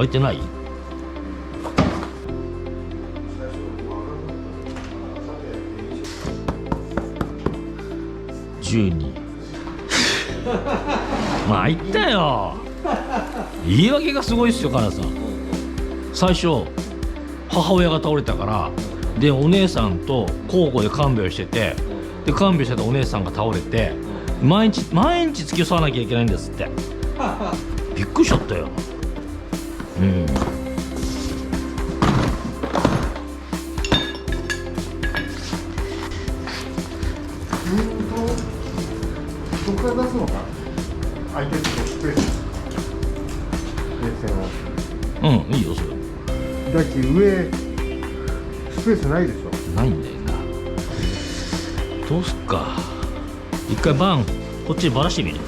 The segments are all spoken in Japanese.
開いてない？12まあ言ったよ。言い訳がすごいっすよ、カナさん。最初母親が倒れたから、でお姉さんと交互で看病してて、で看病してたお姉さんが倒れて、毎日付き添わなきゃいけないんですって。びっくりしちゃったよ。うん。どこから出すのか、相手とスペース、電線を。うん、いいよそれ。だって上スペースないでしょ。ないんだよな。どうすっか。一回バンこっちにばらしてみる。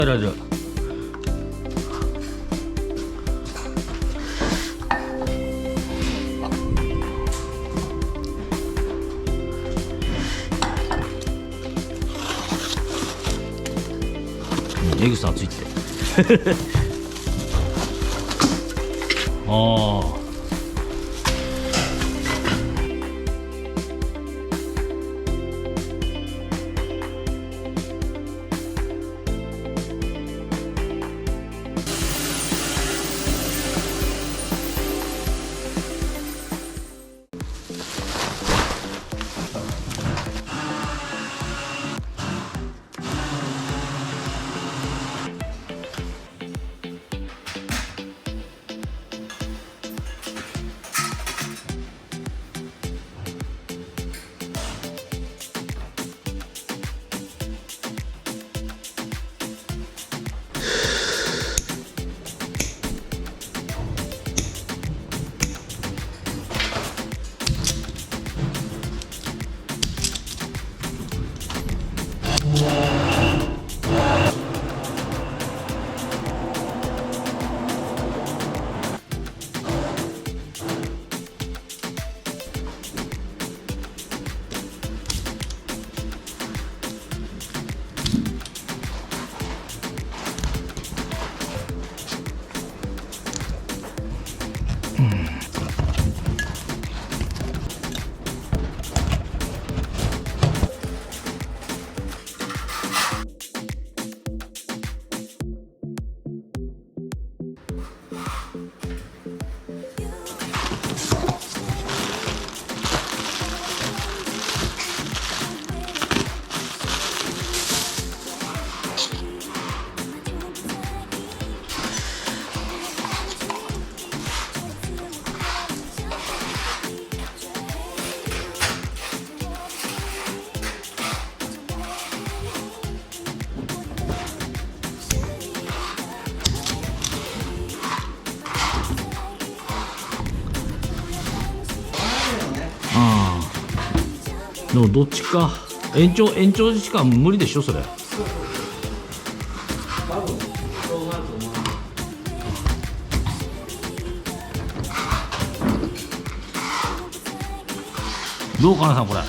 大丈夫。江口さんついてああでもどっちか延長しか無理でしょそれ。どうかなさんこれ。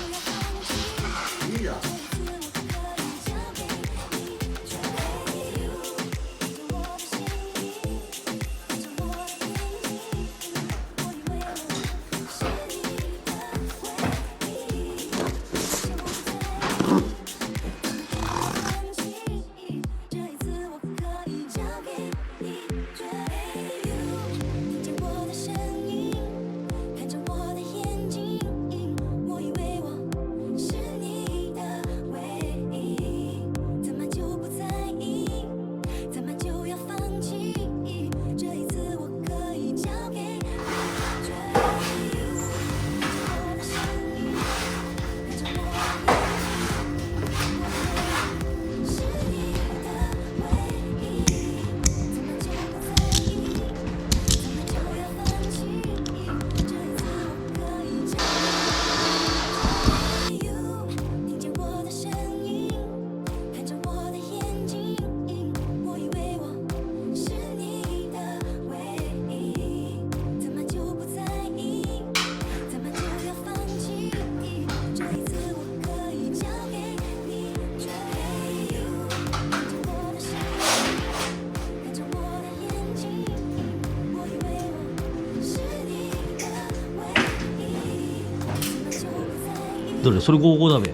どれそれ55だべ。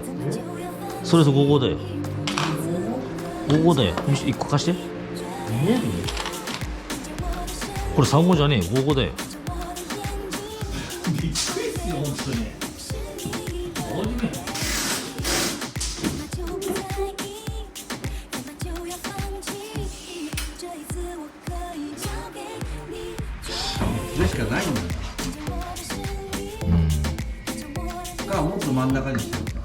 それ55だよ。55だよ。1個貸して。見える？これ35じゃねえよ、55だよ。びっくりっすよ、本当に。それしかないんだよ。がもっと真ん中にしてるか。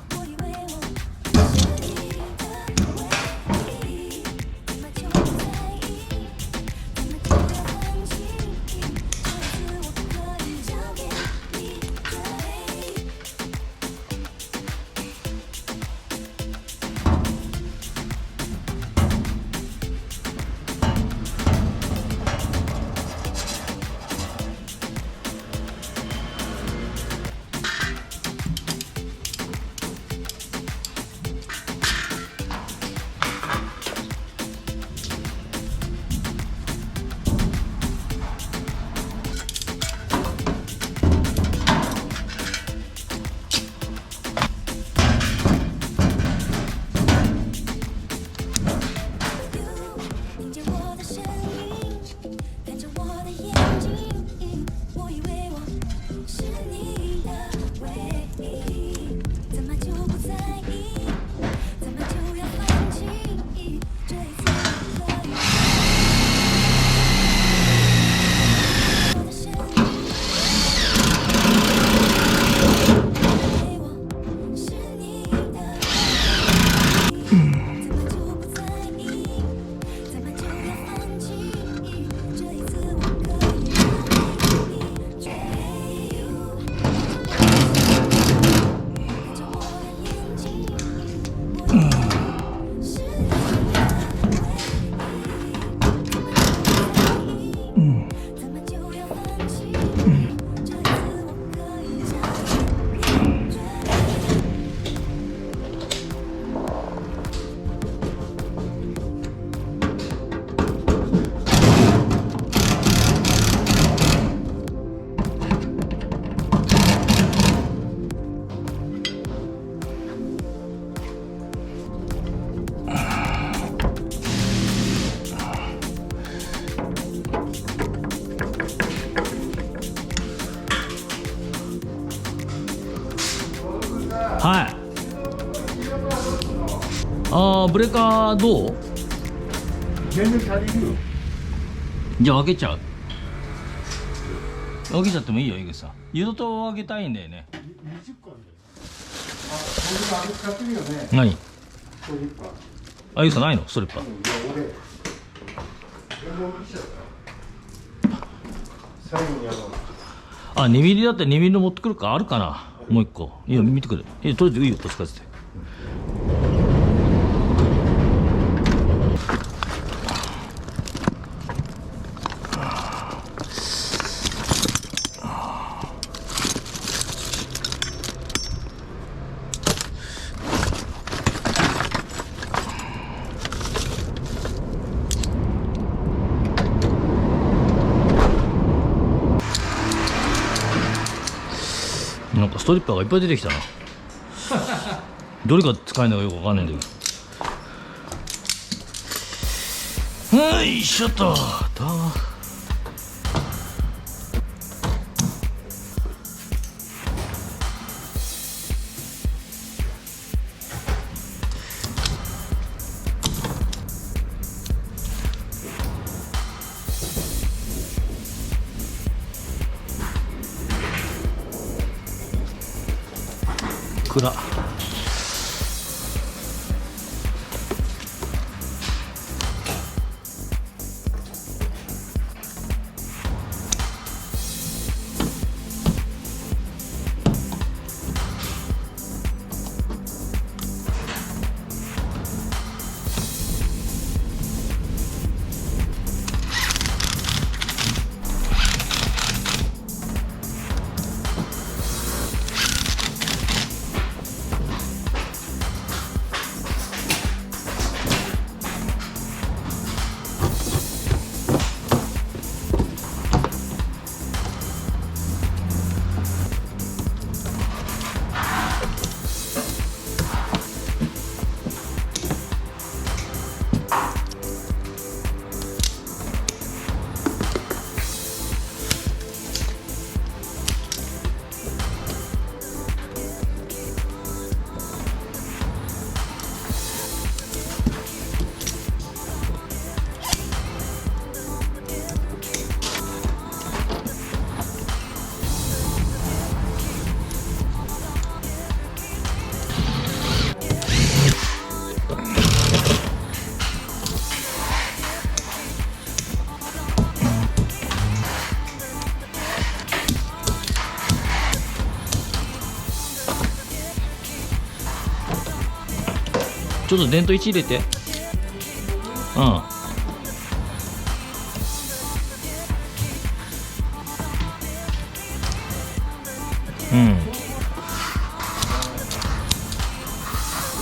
はい。ブレーカーどう？全然足りるよ。じゃあ分けちゃう。分けちゃってもいいよ、井口さん。湯戸と分けたいんだよね。20個あるんだよ。あ、これ使ってるよね。何？ストリッパー。あ、井口さんないの？ストリッパー。いや、俺も見ちゃうから。最後にやろう。あ、2ミリだって2ミリの持ってくるかあるかな。もう1個。いいよ、見てくれ。とりあえずいいよ、使ってて。なんかストリッパーがいっぱい出てきたな。どれが使えるのかよくわかんないんだけど。はいしょっと。暗。ちょっと電灯1入れて。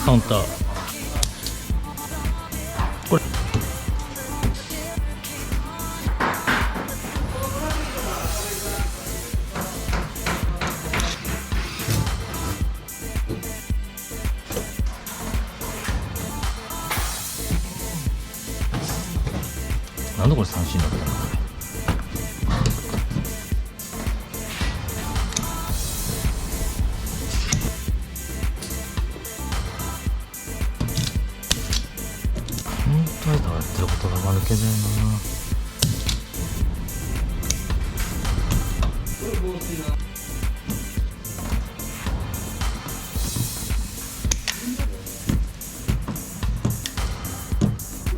カウンターこれなんでこれ三振だったの。やってることが間抜けだよな。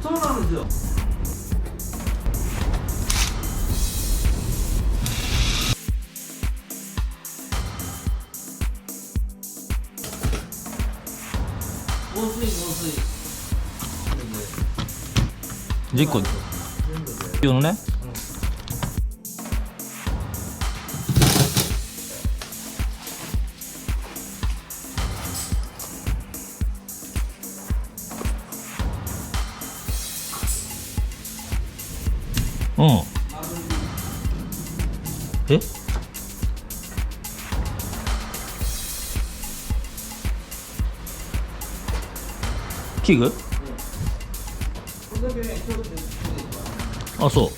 そうなんですよ。防水10個用のね。え器具？あ、そう。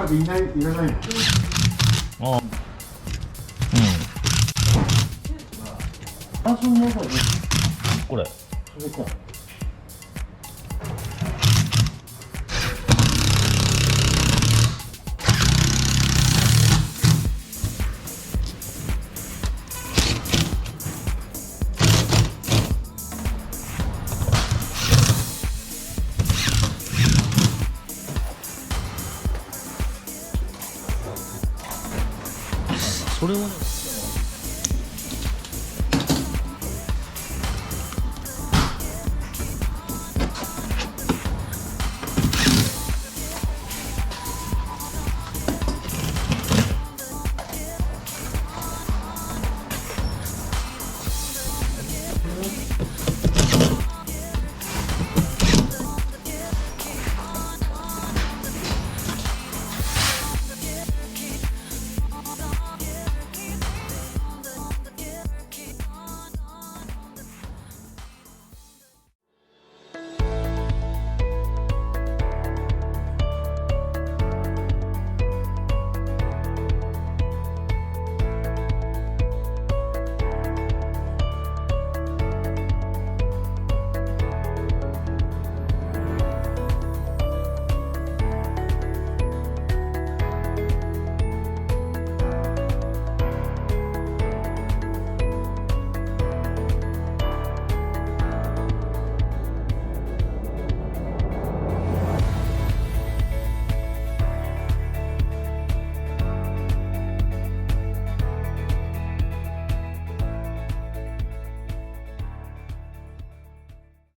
までいらないの。あ、あ、そうね、これ。それか。それはね。